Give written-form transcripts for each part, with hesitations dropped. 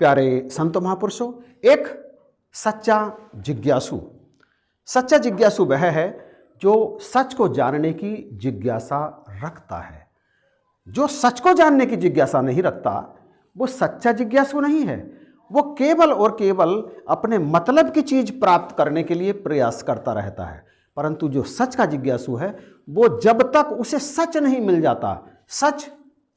प्यारे संतो महापुरुषों, एक सच्चा जिज्ञासु, सच्चा जिज्ञासु वह है जो सच को जानने की जिज्ञासा रखता है। जो सच को जानने की जिज्ञासा नहीं रखता वो सच्चा जिज्ञासु नहीं है। वो केवल और केवल अपने मतलब की चीज प्राप्त करने के लिए प्रयास करता रहता है। परंतु जो सच का जिज्ञासु है वो जब तक उसे सच नहीं मिल जाता, सच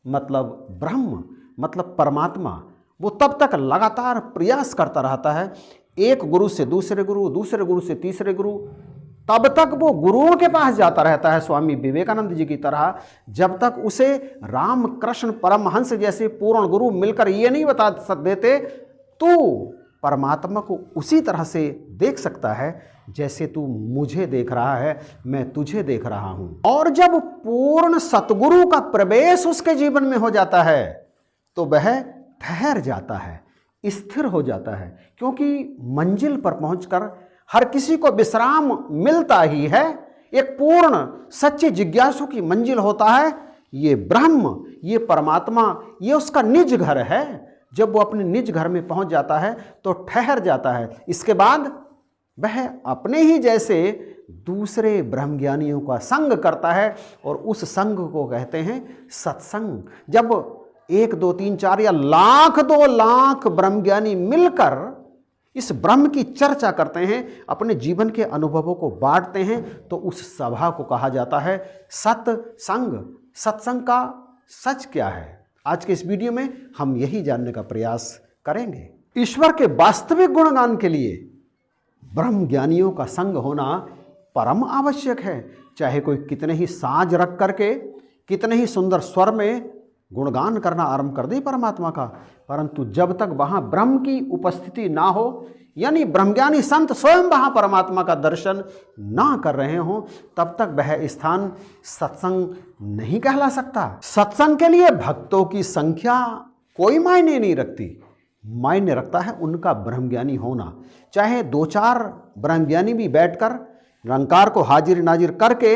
मतलब ब्रह्म मतलब परमात्मा, वो तब तक लगातार प्रयास करता रहता है। एक गुरु से दूसरे गुरु, दूसरे गुरु से तीसरे गुरु, तब तक वो गुरुओं के पास जाता रहता है, स्वामी विवेकानंद जी की तरह, जब तक उसे राम कृष्ण परमहंस जैसे पूर्ण गुरु मिलकर ये नहीं बता देते तू परमात्मा को उसी तरह से देख सकता है जैसे तू मुझे देख रहा है, मैं तुझे देख रहा हूं। और जब पूर्ण सतगुरु का प्रवेश उसके जीवन में हो जाता है तो वह ठहर जाता है, स्थिर हो जाता है, क्योंकि मंजिल पर पहुंचकर हर किसी को विश्राम मिलता ही है। एक पूर्ण सच्चे जिज्ञासु की मंजिल होता है ये ब्रह्म, ये परमात्मा, ये उसका निज घर है। जब वो अपने निज घर में पहुंच जाता है तो ठहर जाता है। इसके बाद वह अपने ही जैसे दूसरे ब्रह्मज्ञानियों का संग करता है और उस संग को कहते हैं सत्संग। जब 1, 2, 3, 4 या लाख 2 लाख ब्रह्मज्ञानी मिलकर इस ब्रह्म की चर्चा करते हैं, अपने जीवन के अनुभवों को बांटते हैं, तो उस सभा को कहा जाता है सत्संग। सत्संग का सच क्या है, आज के इस वीडियो में हम यही जानने का प्रयास करेंगे। ईश्वर के वास्तविक गुणगान के लिए ब्रह्म ज्ञानियों का संग होना परम आवश्यक है। चाहे कोई कितने ही साज रख करके, कितने ही सुंदर स्वर में गुणगान करना आरंभ कर दे परमात्मा का, परंतु जब तक वहां ब्रह्म की उपस्थिति ना हो, यानी ब्रह्मज्ञानी संत स्वयं वहां परमात्मा का दर्शन ना कर रहे हों, तब तक वह स्थान सत्संग नहीं कहला सकता। सत्संग के लिए भक्तों की संख्या कोई मायने नहीं रखती, मायने रखता है उनका ब्रह्मज्ञानी होना। चाहे 2-4 ब्रह्मज्ञानी भी बैठकर निरंकार को हाजिर नाजिर करके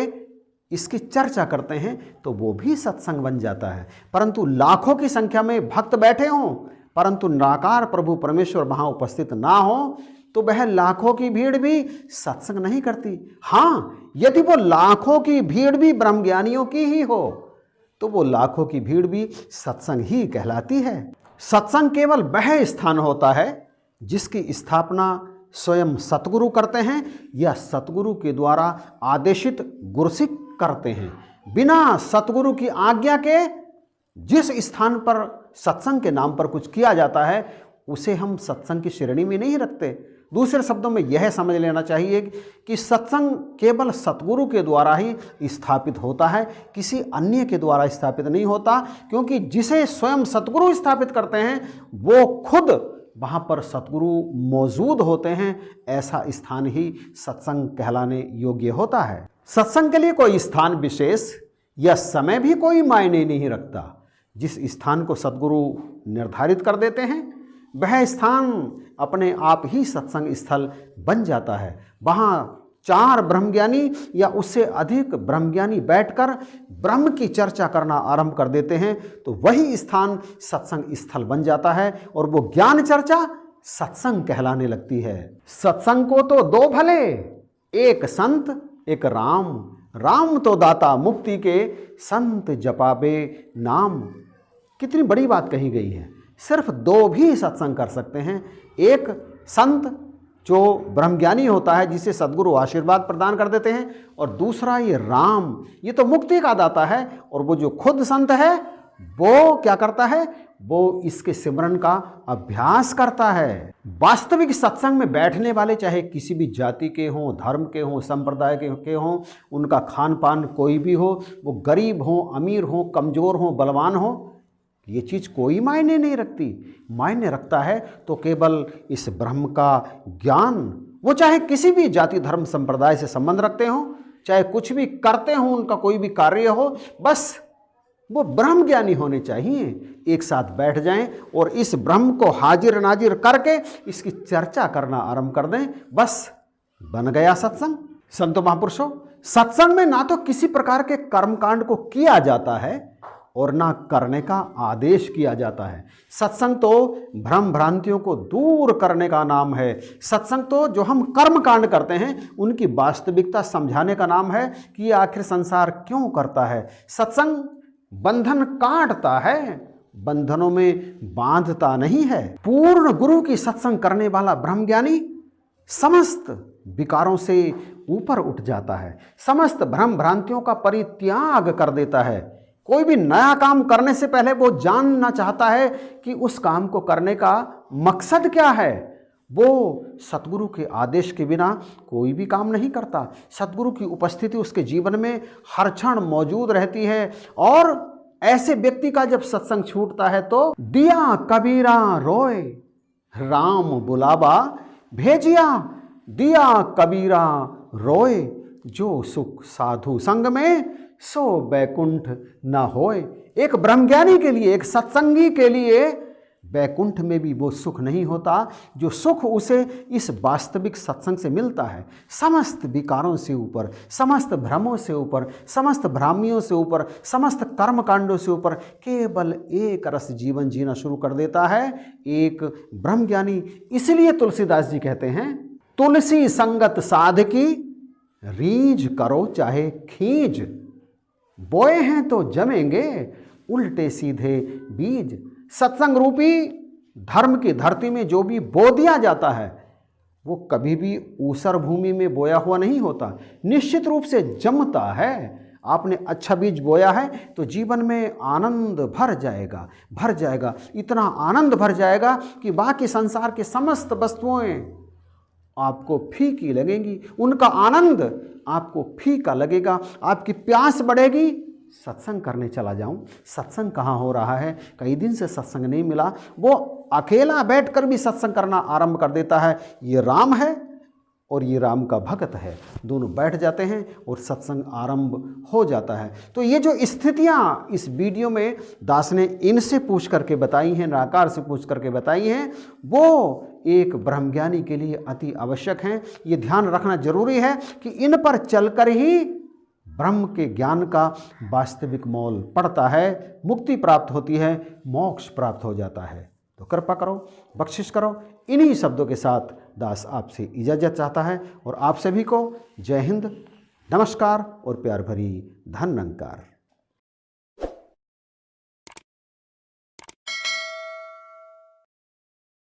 इसकी चर्चा करते हैं तो वो भी सत्संग बन जाता है। परंतु लाखों की संख्या में भक्त बैठे हों परंतु निराकार प्रभु परमेश्वर वहां उपस्थित ना हो तो वह लाखों की भीड़ भी सत्संग नहीं करती। हाँ, यदि वो लाखों की भीड़ भी ब्रह्मज्ञानियों की ही हो तो वो लाखों की भीड़ भी सत्संग ही कहलाती है। सत्संग केवल वह स्थान होता है जिसकी स्थापना स्वयं सतगुरु करते हैं या सतगुरु के द्वारा आदेशित गुरसिक करते हैं। बिना सतगुरु की आज्ञा के जिस स्थान पर सत्संग के नाम पर कुछ किया जाता है उसे हम सत्संग की श्रेणी में नहीं रखते। दूसरे शब्दों में यह समझ लेना चाहिए कि सत्संग केवल सतगुरु के द्वारा ही स्थापित होता है, किसी अन्य के द्वारा स्थापित नहीं होता, क्योंकि जिसे स्वयं सतगुरु स्थापित करते हैं वो खुद वहाँ पर सतगुरु मौजूद होते हैं। ऐसा स्थान ही सत्संग कहलाने योग्य होता है। सत्संग के लिए कोई स्थान विशेष या समय भी कोई मायने नहीं रखता। जिस स्थान को सतगुरु निर्धारित कर देते हैं वह स्थान अपने आप ही सत्संग स्थल बन जाता है। वहाँ 4 ब्रह्मज्ञानी या उससे अधिक ब्रह्मज्ञानी बैठकर ब्रह्म की चर्चा करना आरंभ कर देते हैं तो वही स्थान सत्संग स्थल बन जाता है और वो ज्ञान चर्चा सत्संग कहलाने लगती है। सत्संग को तो 2 भले, एक संत एक राम, राम तो दाता मुक्ति के, संत जपाबे नाम। कितनी बड़ी बात कही गई है। सिर्फ 2 भी सत्संग कर सकते हैं, एक संत जो ब्रह्मज्ञानी होता है जिसे सद्गुरु आशीर्वाद प्रदान कर देते हैं, और दूसरा ये राम, ये तो मुक्ति का दाता है। और वो जो खुद संत है वो क्या करता है, वो इसके सिमरन का अभ्यास करता है। वास्तविक सत्संग में बैठने वाले चाहे किसी भी जाति के हों, धर्म के हों, संप्रदाय के हों, उनका खान पान कोई भी हो, वो गरीब हो, अमीर हो, कमज़ोर हो, बलवान हो, ये चीज़ कोई मायने नहीं रखती। मायने रखता है तो केवल इस ब्रह्म का ज्ञान। वो चाहे किसी भी जाति धर्म संप्रदाय से संबंध रखते हों, चाहे कुछ भी करते हों, उनका कोई भी कार्य हो, बस वो ब्रह्म ज्ञानी होने चाहिए। एक साथ बैठ जाएं और इस ब्रह्म को हाजिर नाजिर करके इसकी चर्चा करना आरंभ कर दें, बस बन गया सत्संग। संतो महापुरुषों, सत्संग में ना तो किसी प्रकार के कर्मकांड को किया जाता है और ना करने का आदेश किया जाता है। सत्संग तो भ्रम भ्रांतियों को दूर करने का नाम है। सत्संग तो जो हम कर्म कांड करते हैं उनकी वास्तविकता समझाने का नाम है कि ये आखिर संसार क्यों करता है। सत्संग बंधन काटता है, बंधनों में बांधता नहीं है। पूर्ण गुरु की सत्संग करने वाला ब्रह्मज्ञानी समस्त विकारों से ऊपर उठ जाता है, समस्त भ्रम भ्रांतियों का परित्याग कर देता है। कोई भी नया काम करने से पहले वो जानना चाहता है कि उस काम को करने का मकसद क्या है। वो सतगुरु के आदेश के बिना कोई भी काम नहीं करता। सतगुरु की उपस्थिति उसके जीवन में हर क्षण मौजूद रहती है। और ऐसे व्यक्ति का जब सत्संग छूटता है तो दिया कबीरा रोए राम बुलावा भेजिया, दिया कबीरा रोए जो सुख साधु संग में सो बैकुंठ न होए। एक ब्रह्मज्ञानी के लिए, एक सत्संगी के लिए बैकुंठ में भी वो सुख नहीं होता जो सुख उसे इस वास्तविक सत्संग से मिलता है। समस्त विकारों से ऊपर, समस्त भ्रमों से ऊपर, समस्त भ्रामियों से ऊपर, समस्त कर्मकांडों से ऊपर केवल एक रस जीवन जीना शुरू कर देता है एक ब्रह्मज्ञानी। इसलिए तुलसीदास जी कहते हैं, तुलसी संगत साधकी रीझ करो चाहे खींच, बोए हैं तो जमेंगे उल्टे सीधे बीज। सत्संग रूपी धर्म की धरती में जो भी बो दिया जाता है वो कभी भी ऊसर भूमि में बोया हुआ नहीं होता, निश्चित रूप से जमता है। आपने अच्छा बीज बोया है तो जीवन में आनंद भर जाएगा, भर जाएगा, इतना आनंद भर जाएगा कि बाकी संसार की समस्त वस्तुएं आपको फीकी लगेंगी, उनका आनंद आपको फीका लगेगा, आपकी प्यास बढ़ेगी। सत्संग करने चला जाऊं, सत्संग कहाँ हो रहा है, कई दिन से सत्संग नहीं मिला। वो अकेला बैठकर भी सत्संग करना आरंभ कर देता है। ये राम है और ये राम का भक्त है, दोनों बैठ जाते हैं और सत्संग आरंभ हो जाता है। तो ये जो स्थितियाँ इस वीडियो में दास ने इनसे पूछ करके बताई हैं, निराकार से पूछ करके बताई हैं, वो एक ब्रह्मज्ञानी के लिए अति आवश्यक हैं। ये ध्यान रखना जरूरी है कि इन पर चलकर ही ब्रह्म के ज्ञान का वास्तविक मोल पड़ता है, मुक्ति प्राप्त होती है, मोक्ष प्राप्त हो जाता है। तो कृपा करो, बख्शिश करो। इन्हीं शब्दों के साथ दास आपसे इजाज़त चाहता है और आप सभी को जय हिंद, नमस्कार और प्यार भरी धन्यवाद।